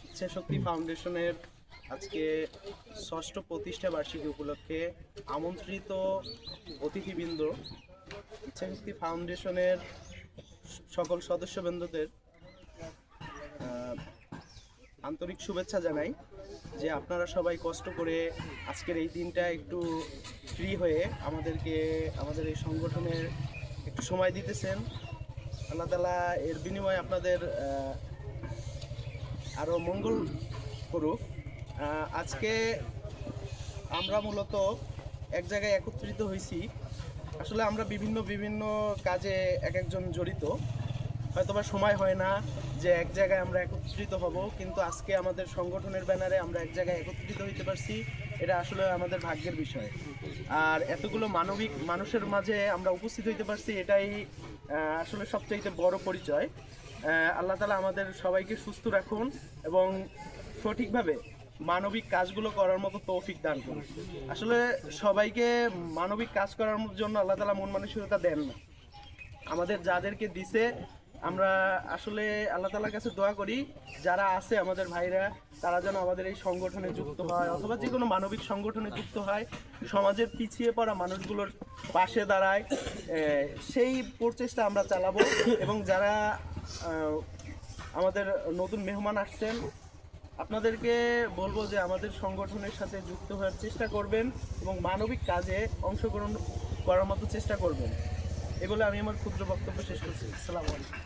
ইচ্ছাশক্তি ফাউন্ডেশনের আজকে ষষ্ঠ প্রতিষ্ঠা বার্ষিকী উপলক্ষে আমন্ত্রিত অতিথিবৃন্দ, ইচ্ছাশক্তি ফাউন্ডেশনের সকল সদস্যবৃন্দদের আন্তরিক শুভেচ্ছা জানাই যে আপনারা সবাই কষ্ট করে আজকের এই দিনটা একটু ফ্রি হয়ে আমাদের এই সংগঠনের একটু সময় দিতেছেন। আল্লাহ তাআলা এর বিনিময়ে আপনাদের আরও মঙ্গল করুক। আজকে আমরা মূলত এক জায়গায় একত্রিত হয়েছি। আসলে আমরা বিভিন্ন কাজে এক একজন জড়িত, হয়তোবা সময় হয় না যে এক জায়গায় আমরা একত্রিত হব, কিন্তু আজকে আমাদের সংগঠনের ব্যানারে আমরা এক জায়গায় একত্রিত হইতে পারছি। এটা আসলে আমাদের ভাগ্যের বিষয়। আর এতগুলো মানবিক মানুষের মাঝে আমরা উপস্থিত হইতে পারছি, এটাই আসলে সবচাইতে বড় পরিচয়। আল্লাহ তাআলা আমাদের সবাইকে সুস্থ রাখুন এবং সঠিকভাবে মানবিক কাজগুলো করার মতো তৌফিক দান করুন। আসলে সবাইকে মানবিক কাজ করার জন্য আল্লাহ তাআলা মন মানসিকতা দেন না। আমাদের যাদেরকে দিছে, আমরা আসলে আল্লাহ তাআলার কাছে দোয়া করি যারা আছে আমাদের ভাইরা, তারা যেন আমাদের এই সংগঠনে যুক্ত হয় অথবা যে কোনো মানবিক সংগঠনে যুক্ত হয়, সমাজের পিছিয়ে পড়া মানুষগুলোর পাশে দাঁড়ায়, সেই প্রচেষ্টা আমরা চালাবো। এবং যারা আমাদের নতুন মেহমান আসছেন, আপনাদেরকে বলবো যে আমাদের সংগঠনের সাথে যুক্ত হওয়ার চেষ্টা করবেন এবং মানবিক কাজে অংশগ্রহণ করার মতো চেষ্টা করবেন। এগুলো আমি আমার ক্ষুদ্র বক্তব্য শেষ করছি। আসসালামু আলাইকুম।